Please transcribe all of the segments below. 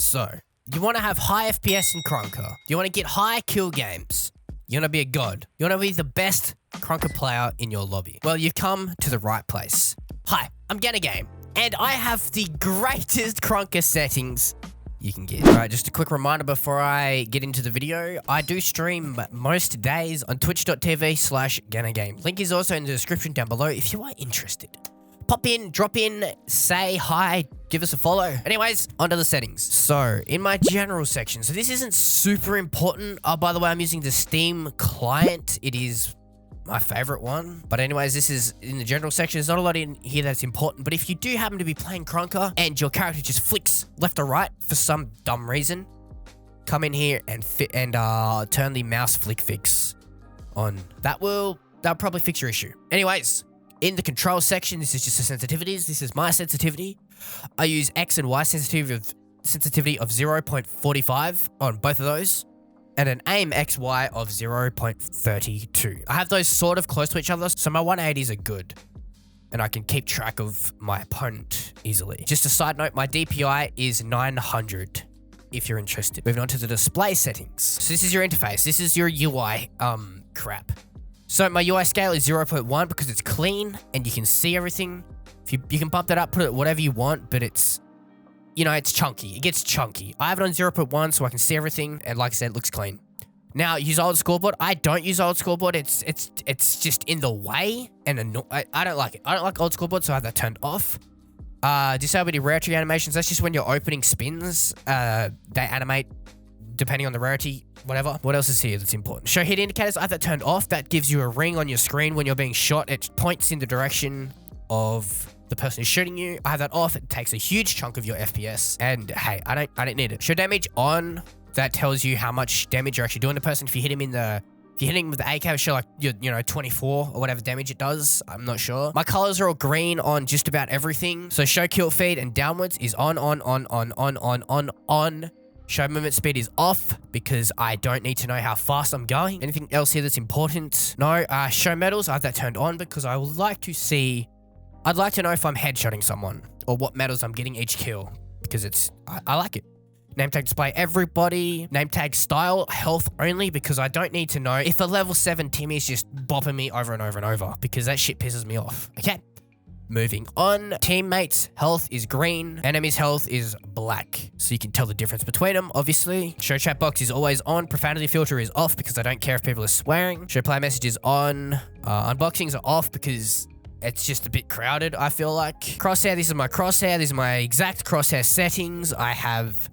So, you want to have high FPS in Krunker. You want to get high kill games. You want to be a god. You want to be the best Krunker player in your lobby. Well, you've come to the right place. Hi, I'm Game, and I have the greatest Krunker settings you can get. Alright, just a quick reminder before I get into the video. I do stream most days on twitch.tv/Game. Link is also in the description down below if you are interested. Pop in, drop in, say hi, give us a follow. Anyways, onto the settings. So, in my general section, so this isn't super important. Oh, by the way, I'm using the Steam client. It is my favorite one. But anyways, this is in the general section. There's not a lot in here that's important. But if you do happen to be playing Krunker and your character just flicks left or right for some dumb reason, come in here and turn the mouse flick fix on. That'll probably fix your issue. Anyways, in the control section, this is just the sensitivities. This is my sensitivity. I use X and Y sensitivity of 0.45 on both of those, and an aim XY of 0.32. I have those sort of close to each other, so my 180s are good, and I can keep track of my opponent easily. Just a side note, my DPI is 900, if you're interested. Moving on to the display settings. So this is your interface. This is your UI crap. So my UI scale is 0.1 because it's clean and you can see everything. If you can bump that up, put it whatever you want, but it's, you know, it's chunky. It gets chunky. I have it on 0.1 so I can see everything, and like I said, it looks clean. Now, use old scoreboard. I don't use old scoreboard. It's just in the way, and I don't like it. I don't like old scoreboard, so I have that turned off. Disable the rarity animations. That's just when you're opening spins. They animate depending on the rarity, whatever. What else is here that's important? Show hit indicators. I have that turned off. That gives you a ring on your screen when you're being shot. It points in the direction of the person who's shooting you. I have that off. It takes a huge chunk of your FPS. And hey, I don't need it. Show damage on. That tells you how much damage you're actually doing to the person. If you hit him with the AK, it'll show like you know 24 or whatever damage it does. I'm not sure. My colors are all green on just about everything. So show kill feed and downwards is on. Show movement speed is off because I don't need to know how fast I'm going. Anything else here that's important? No. Show medals, I have that turned on because I would like to see, I'd like to know if I'm headshotting someone or what medals I'm getting each kill because I like it. Name tag display everybody. Name tag style, health only because I don't need to know if a level 7 Timmy is just bopping me over and over and over because that shit pisses me off. Okay. Moving on, teammates' health is green, enemies' health is black. So you can tell the difference between them, obviously. Show chat box is always on, profanity filter is off because I don't care if people are swearing. Show player messages on, unboxings are off because it's just a bit crowded, I feel like. Crosshair, this is my crosshair, these are my exact crosshair settings. I have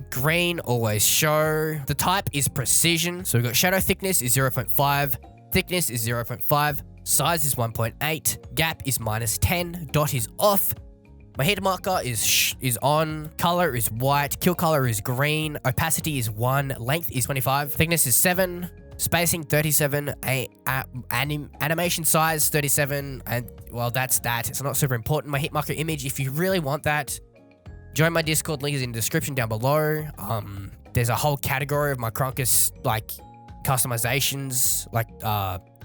green, always show. The type is precision. So we've got shadow thickness is 0.5, thickness is 0.5, size is 1.8, gap is -10, dot is off. My hit marker is on, color is white, kill color is green, opacity is 1, length is 25, thickness is 7, spacing 37, animation size 37, and well, that's that. It's not super important. My hit marker image, if you really want that, join my Discord, link is in the description down below. There's a whole category of my Krunker like customizations, like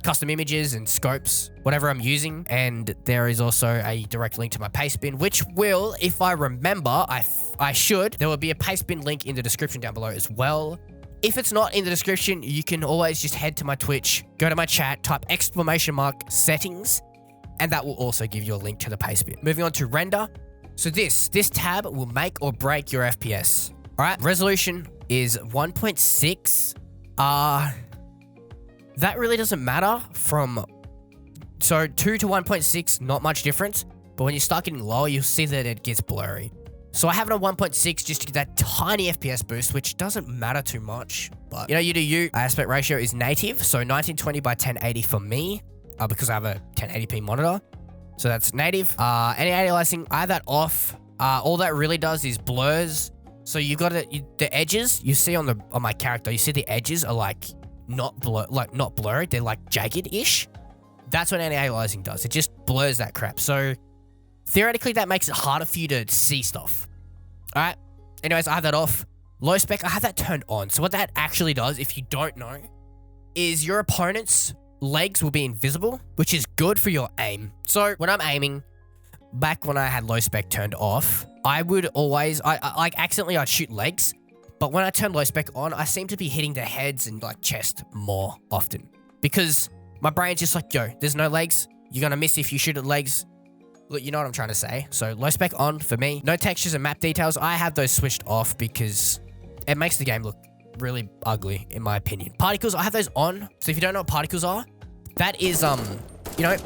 custom images and scopes, whatever I'm using. And there is also a direct link to my paste bin, which will, if I remember, I should, there will be a paste bin link in the description down below as well. If it's not in the description, you can always just head to my Twitch, go to my chat, type !settings, and that will also give you a link to the paste bin. Moving on to render. So this tab will make or break your FPS. All right, resolution is 1.6. That really doesn't matter so 2 to 1.6, not much difference. But when you start getting lower, you'll see that it gets blurry. So I have it on 1.6 just to get that tiny FPS boost, which doesn't matter too much. But, you know, you do you. Aspect ratio is native, so 1920 by 1080 for me, because I have a 1080p monitor. So that's native. Any aliasing, I have that off. All that really does is blurs. So you got the edges you see on my character. You see the edges are like not blurred. They're like jagged-ish. That's what anti-aliasing does. It just blurs that crap. So theoretically, that makes it harder for you to see stuff. All right. Anyways, I have that off. Low spec, I have that turned on. So what that actually does, if you don't know, is your opponent's legs will be invisible, which is good for your aim. So when I'm aiming, back when I had low spec turned off, I would always, like accidentally I'd shoot legs, but when I turn low spec on, I seem to be hitting the heads and like chest more often because my brain's just like, yo, there's no legs. You're going to miss if you shoot at legs. Look, you know what I'm trying to say. So low spec on for me. No textures and map details. I have those switched off because it makes the game look really ugly in my opinion. Particles, I have those on. So if you don't know what particles are, that is, you know,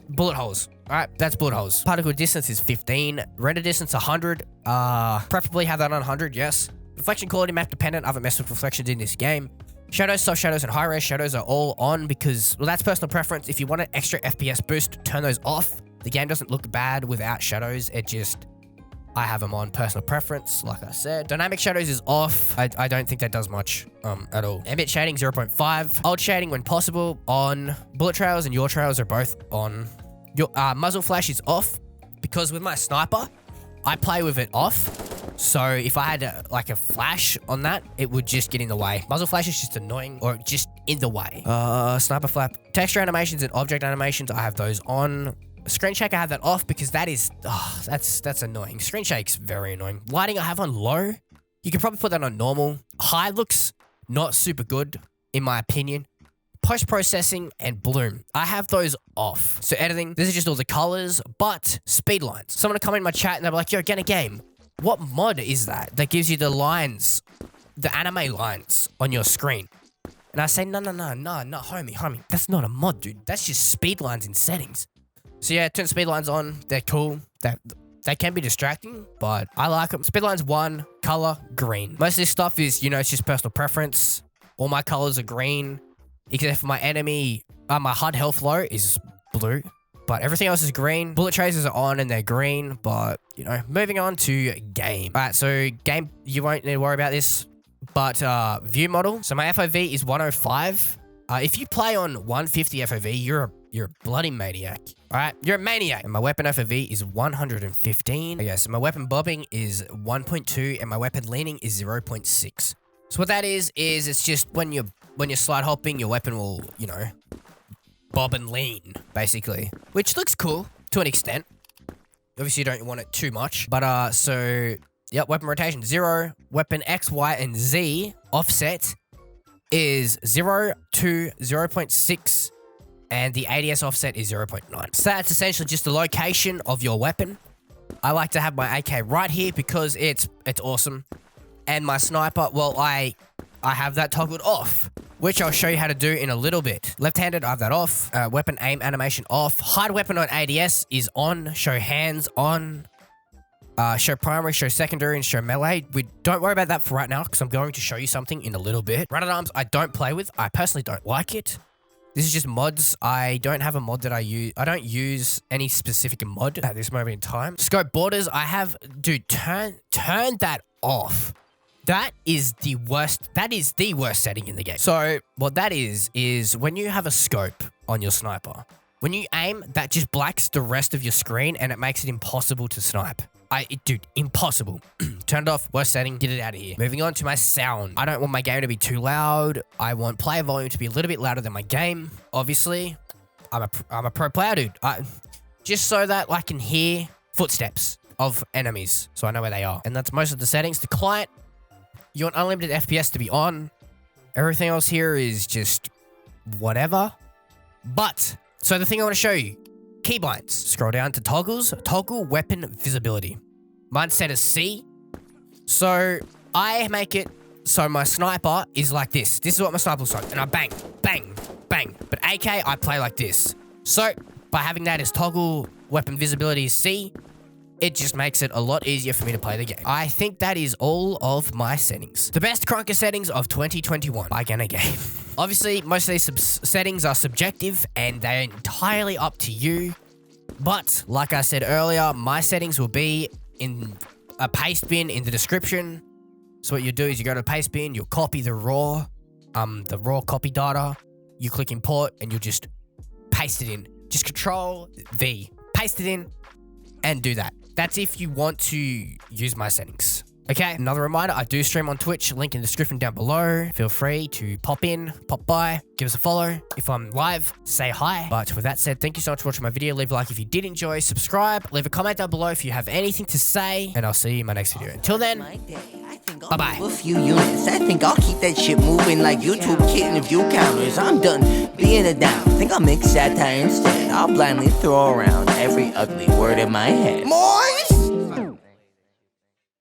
bullet holes. All right, that's bullet holes. Particle distance is 15. Render distance 100. Preferably have that on 100, yes. Reflection quality map dependent. I haven't messed with reflections in this game. Shadows, soft shadows, and high-res shadows are all on because, well, that's personal preference. If you want an extra FPS boost, turn those off. The game doesn't look bad without shadows. It just, I have them on personal preference, like I said. Dynamic shadows is off. I don't think that does much at all. Ambient shading 0.5. Old shading when possible on. Bullet trails and yaw trails are both on. Your muzzle flash is off because with my sniper, I play with it off. So if I had like a flash on that, it would just get in the way. Muzzle flash is just annoying or just in the way. Sniper flap. Texture animations and object animations, I have those on. Screen shake, I have that off because that is, that's annoying. Screen shake's very annoying. Lighting, I have on low. You can probably put that on normal. High looks not super good, in my opinion. Post-processing and bloom, I have those off. So editing, this is just all the colors, but speed lines. Someone will come in my chat and they're like, yo, get a game. What mod is that gives you the lines, the anime lines on your screen? And I say, no, homie. That's not a mod, dude. That's just speed lines in settings. So yeah, turn speed lines on. They're cool. They can be distracting, but I like them. Speed lines 1, color, green. Most of this stuff is, you know, it's just personal preference. All my colors are green, except for my enemy. My HUD health low is blue, but everything else is green. Bullet tracers are on and they're green, but, you know, moving on to game. All right, so game, you won't need to worry about this, but view model. So my FOV is 105. If you play on 150 FOV, you're a bloody maniac. All right, you're a maniac. And my weapon FOV is 115. Okay, so my weapon bobbing is 1.2 and my weapon leaning is 0.6. So what that is it's just when you're slide hopping, your weapon will, you know, bob and lean, basically. Which looks cool to an extent. Obviously, you don't want it too much. But, so, yep, weapon rotation 0. Weapon X, Y, and Z offset is 0 to 0.6. And the ADS offset is 0.9. So that's essentially just the location of your weapon. I like to have my AK right here because it's awesome. And my sniper, well, I have that toggled off, which I'll show you how to do in a little bit. Left-handed, I have that off. Weapon aim animation off. Hide weapon on ADS is on. Show hands on. Show primary, show secondary, and show melee. We don't worry about that for right now because I'm going to show you something in a little bit. Run at arms, I don't play with. I personally don't like it. This is just mods. I don't have a mod that I use. I don't use any specific mod at this moment in time. Scope borders, I have, dude, turn that off. That is the worst. That is the worst setting in the game. So what that is when you have a scope on your sniper, when you aim, that just blacks the rest of your screen and it makes it impossible to snipe. Dude, impossible. Turn it off, worst setting, get it out of here. Moving on to my sound. I don't want my game to be too loud. I want player volume to be a little bit louder than my game. Obviously, I'm a pro player, dude. Just so that I can hear footsteps of enemies, so I know where they are. And that's most of the settings. The client, you want unlimited FPS to be on. Everything else here is just whatever. But, so the thing I want to show you, keybinds. Scroll down to toggles. Toggle weapon visibility. Mine's set as C. So I make it so my sniper is like this. This is what my sniper looks like. And I bang, bang, bang. But AK, I play like this. So by having that as toggle weapon visibility is C, it just makes it a lot easier for me to play the game. I think that is all of my settings. The best Krunker settings of 2021 by Gonna Game. Obviously, most of these settings are subjective and they're entirely up to you. But like I said earlier, my settings will be in a paste bin in the description. So what you do is you go to the paste bin, you'll copy the raw copy data, you click import and you'll just paste it in. Just Control V, paste it in and do that. That's if you want to use my settings. Okay, another reminder, I do stream on Twitch, link in the description down below. Feel free to pop in, pop by, give us a follow. If I'm live, say hi. But with that said, thank you so much for watching my video. Leave a like if you did enjoy, subscribe, leave a comment down below if you have anything to say, and I'll see you in my next video. Until then, bye-bye. A few units. I think I'll keep that shit moving like YouTube kidding the view counters. I'm done being a down. Think I'll make satire instead. I'll blindly throw around every ugly word in my head. Moist!